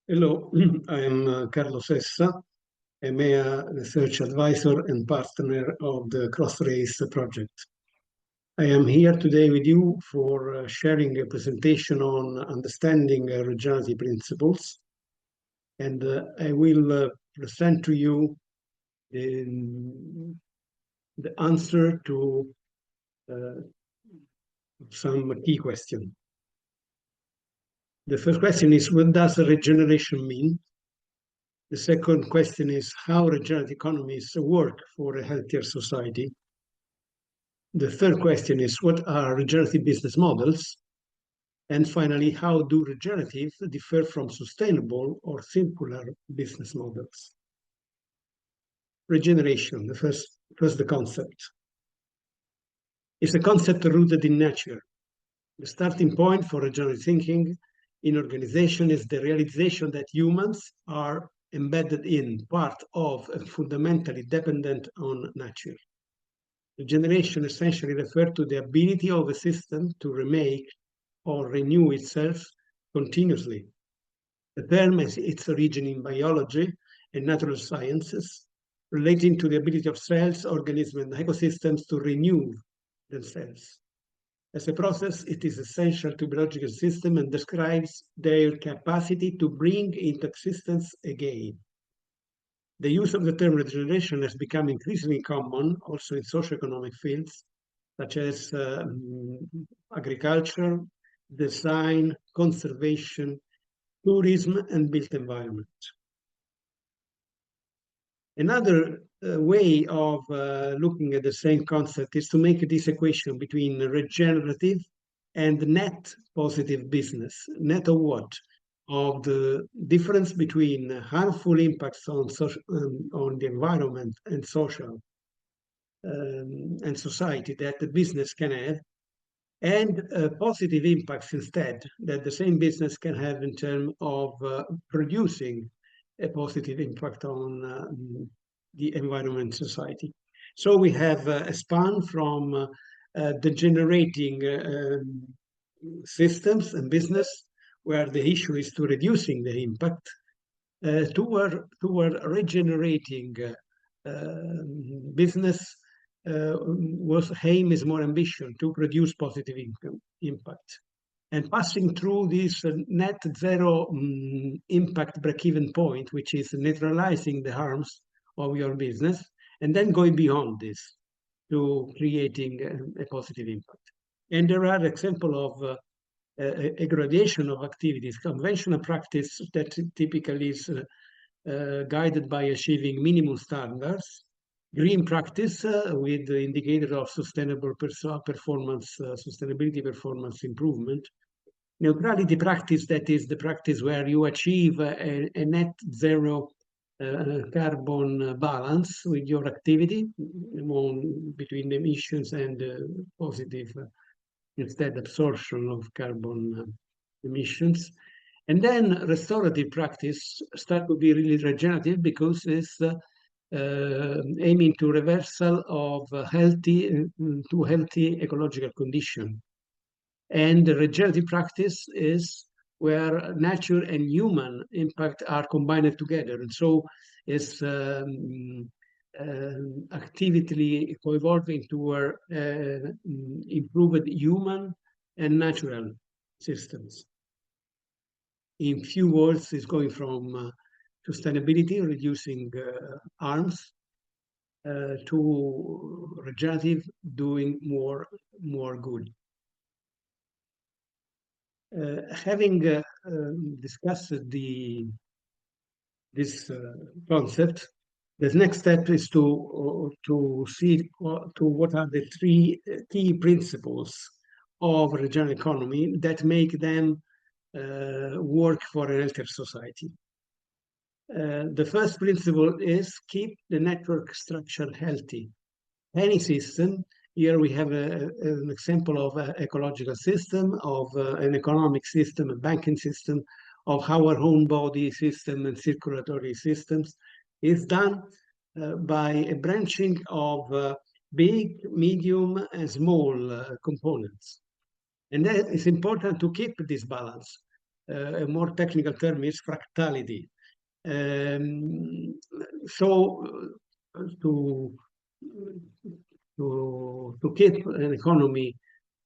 Hello, I am Carlo Sessa, EMEA Research Advisor and Partner of the CROSS-REIS project. I am here today with you for sharing a presentation on understanding regenerative principles, and I will present to you the answer to some key questions. The first question is, what does regeneration mean? The second question is how regenerative economies work for a healthier society. The third question is what are regenerative business models? And finally, how do regenerative differ from sustainable or circular business models? Regeneration, first the concept. It's a concept rooted in nature. The starting point for regenerative thinking in organization is the realization that humans are embedded in, part of, and fundamentally dependent on nature. Regeneration essentially refers to the ability of a system to remake or renew itself continuously. The term has its origin in biology and natural sciences, relating to the ability of cells, organisms, and ecosystems to renew themselves. As a process, it is essential to biological systems and describes their capacity to bring into existence again. The use of the term regeneration has become increasingly common also in socioeconomic fields, such as agriculture, design, conservation, tourism, and built environment. Another way of looking at the same concept is to make this equation between regenerative and net positive business. Net of what? Of the difference between harmful impacts on the environment and social and society that the business can have, and positive impacts instead that the same business can have in terms of producing a positive impact on the environment and society. So we have a span from the generating systems and business, where the issue is to reducing the impact, toward regenerating business, whose aim is more ambition to produce positive impact. And passing through this net zero impact break-even point, which is neutralizing the harms of your business, and then going beyond this to creating a positive impact. And there are examples of a gradation of activities. Conventional practice that typically is guided by achieving minimum standards. Green practice with the indicator of sustainable performance, sustainability performance improvement. Neutrality practice, that is the practice where you achieve a net zero carbon balance with your activity between emissions and positive instead absorption of carbon emissions. And then restorative practice start to be really regenerative because it's aiming to reversal of healthy ecological condition. And the regenerative practice is where nature and human impact are combined together. And so it's actively co-evolving toward improved human and natural systems. In few words, it's going from sustainability, reducing harms, to regenerative, doing more good. Having discussed this concept, the next step is to see what are the three key principles of regenerative economy that make them work for a healthier society. The first principle is keep the network structure healthy. Any system, here we have an example of an ecological system, of an economic system, a banking system, of our own body system and circulatory systems, is done by a branching of big, medium, and small components. And that is important to keep this balance. a more technical term is fractality. So to keep an economy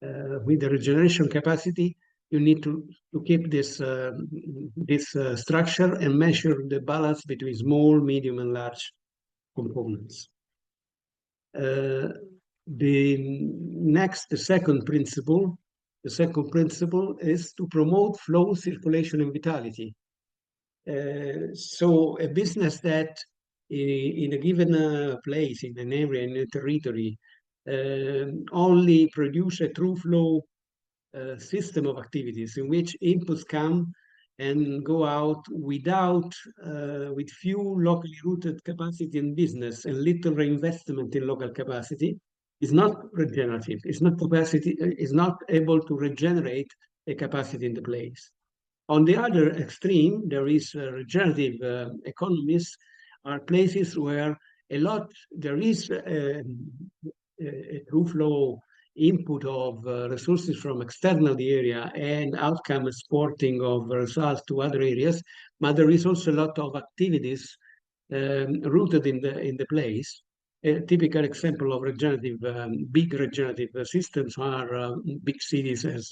with the regeneration capacity, you need to keep this structure and measure the balance between small, medium, and large components. The second principle is to promote flow, circulation, and vitality. So a business that in a given place, in an area, in a territory, only produce a true flow system of activities in which inputs come and go out with few locally rooted capacity in business and little reinvestment in local capacity, is not regenerative. It's not capacity. Is not able to regenerate a capacity in the place. On the other extreme, there is regenerative economies are places where there is a true flow input of resources from external the area and outcome exporting of results to other areas, but there is also a lot of activities rooted in the place. A typical example of regenerative, big regenerative systems are big cities as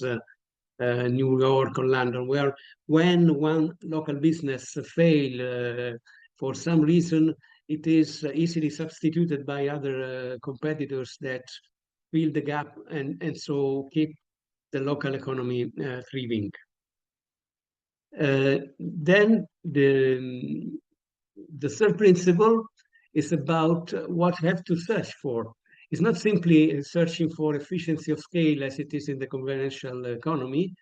New York or London, where when one local business fail for some reason, it is easily substituted by other competitors that fill the gap and so keep the local economy thriving. Then the third principle is about what we have to search for. It's not simply searching for efficiency of scale as it is in the conventional economy,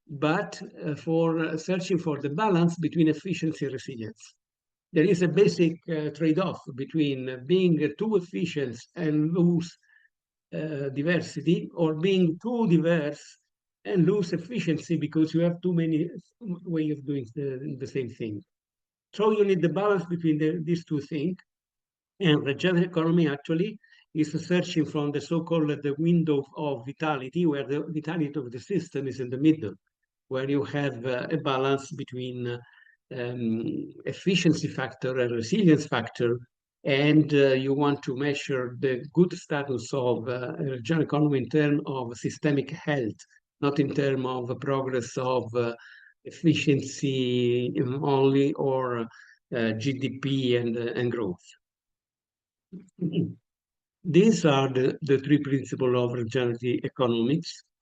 but for searching for the balance between efficiency and resilience. There is a basic trade-off between being too efficient and lose diversity, or being too diverse and lose efficiency because you have too many ways of doing the same thing. So you need the balance between these two things. And regenerative economy actually is searching from the so-called the window of vitality, where the vitality of the system is in the middle, where you have a balance between efficiency factor and resilience factor, and you want to measure the good status of regenerative economy in terms of systemic health, not in terms of progress of efficiency only or GDP and growth. These are the three principles of regenerative economics.